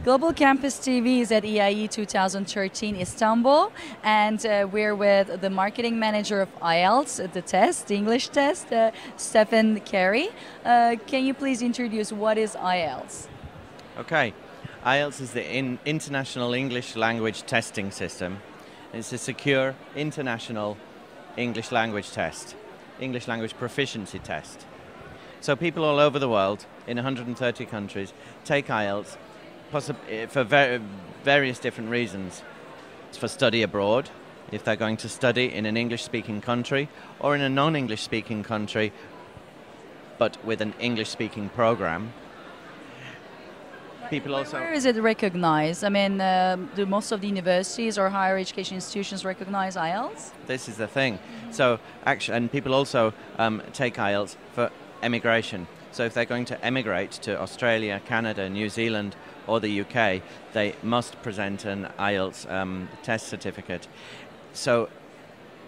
Global Campus TV is at EIE 2013 Istanbul, and we're with the marketing manager of IELTS, the English test, Stefan Carey. Can you please introduce what is IELTS? Okay, IELTS is the International English Language Testing System. It's a secure international English language test, English language proficiency test. So people all over the world, in 130 countries, take IELTS for various different reasons. It's for study abroad, if they're going to study in an English-speaking country, or in a non-English-speaking country, but with an English-speaking program. People also... Where is it recognized? I mean, do most of the universities or higher education institutions recognize IELTS? This is the thing. So, actually, and people also take IELTS for emigration. So if they're going to emigrate to Australia, Canada, New Zealand, or the UK, they must present an IELTS test certificate. So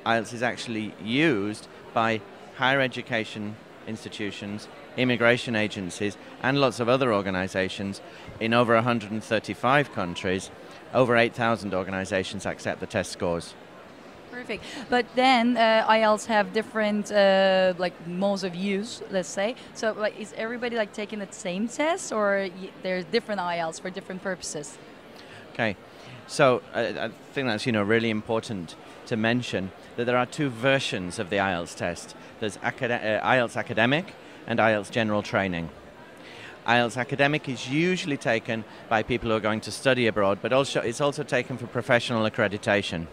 IELTS is actually used by higher education institutions, immigration agencies, and lots of other organizations in over 135 countries. Over 8,000 organizations accept the test scores. Perfect. But then IELTS have different like modes of use, let's say. So like, is everybody like taking the same test, or there's different IELTS for different purposes? Okay. So I think that's really important to mention that there are two versions of the IELTS test. There's IELTS Academic and IELTS General Training. IELTS Academic is usually taken by people who are going to study abroad, but also it's also taken for professional accreditation.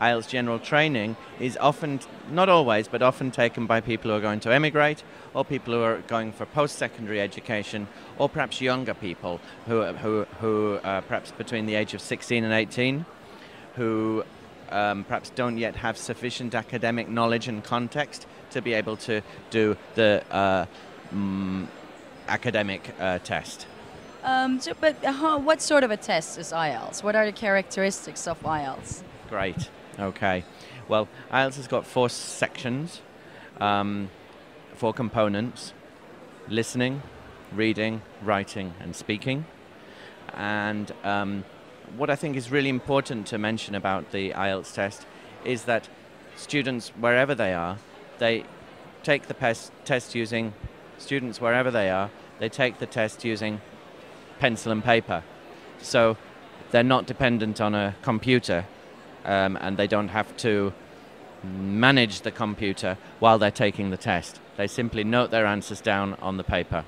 IELTS General Training is often, not always, but often taken by people who are going to emigrate, or people who are going for post-secondary education, or perhaps younger people who perhaps between the age of 16 and 18, who perhaps don't yet have sufficient academic knowledge and context to be able to do the academic test. What sort of a test is IELTS? What are the characteristics of IELTS? Great. Okay. Well, IELTS has got 4 sections, 4 components: listening, reading, writing, and speaking. And what I think is really important to mention about the IELTS test is that students, wherever they are, they take the test using they take the test using pencil and paper. So they're not dependent on a computer, and they don't have to manage the computer while they're taking the test. They simply note their answers down on the paper.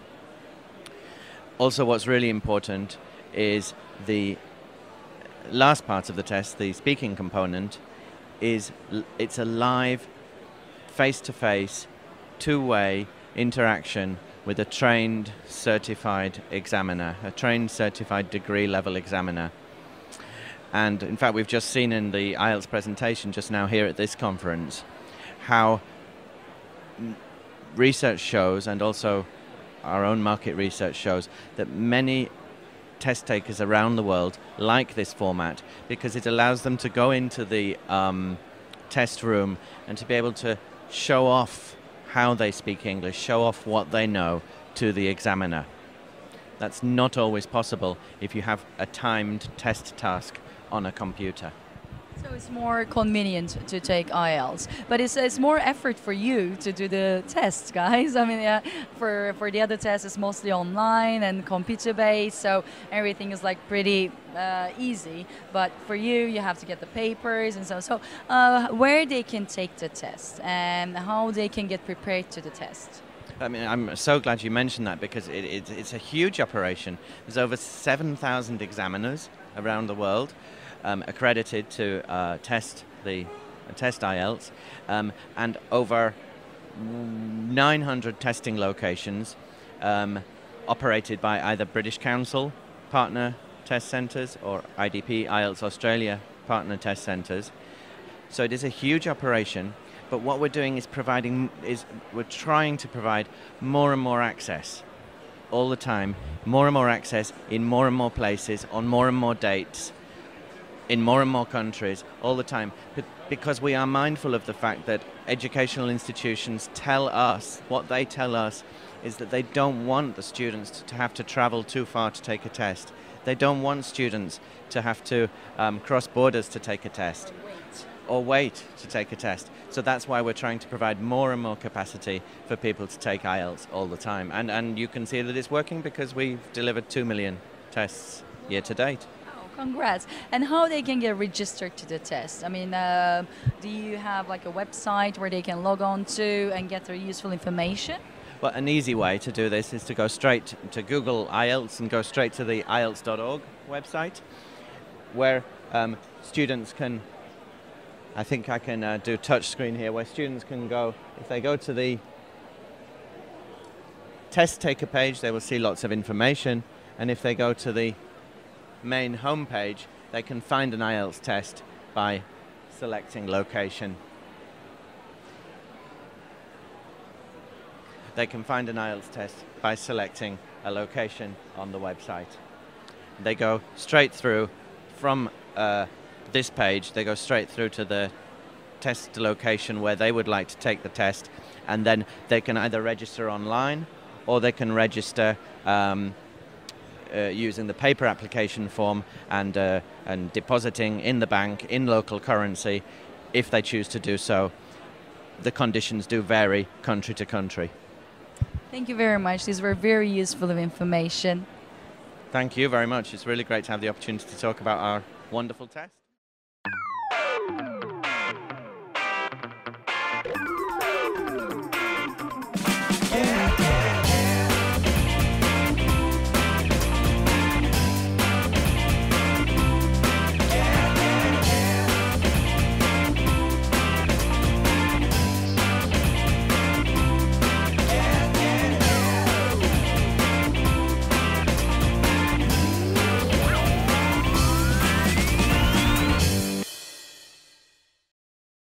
Also, what's really important is the last part of the test, the speaking component, it's a live, face-to-face, two-way interaction with a trained, certified examiner, a trained, certified degree-level examiner. And in fact, we've just seen in the IELTS presentation just now here at this conference how research shows, and also our own market research shows, that many test takers around the world like this format because it allows them to go into the test room and to be able to show off how they speak English, show off what they know to the examiner. That's not always possible if you have a timed test task on a computer. So it's more convenient to take IELTS, but it's more effort for you to do the test, guys. I mean, for the other tests, it's mostly online and computer-based, so everything is like pretty easy. But for you, you have to get the papers and so. So where they can take the test and how they can get prepared to the test. I mean, I'm so glad you mentioned that because it's a huge operation. There's over 7,000 examiners around the world accredited to test IELTS, and over 900 testing locations operated by either British Council partner test centres or IDP IELTS Australia partner test centres. So it is a huge operation. But what we're doing is we're trying to provide more and more access all the time, more and more access in more and more places, on more and more dates, in more and more countries, all the time. But because we are mindful of the fact that educational institutions tell us, what they tell us is that they don't want the students to have to travel too far to take a test. They don't want students to have to cross borders to take a test or wait to take a test. So that's why we're trying to provide more and more capacity for people to take IELTS all the time. And you can see that it's working because we've delivered 2 million tests year to date. Oh, congrats. And how they can get registered to the test? I mean, do you have like a website where they can log on to and get their useful information? Well, an easy way to do this is to go straight to Google IELTS and go straight to the IELTS.org website, where students can, I think I can do touch screen here, where students can go, if they go to the test taker page, they will see lots of information, and if they go to the main home page, they can find an IELTS test by selecting location. They can find an IELTS test by selecting a location on the website. They go straight through from this page, they go straight through to the test location where they would like to take the test, and then they can either register online or they can register using the paper application form and depositing in the bank in local currency if they choose to do so. The conditions do vary country to country. Thank you very much. These were very useful information. Thank you very much. It's really great to have the opportunity to talk about our wonderful test.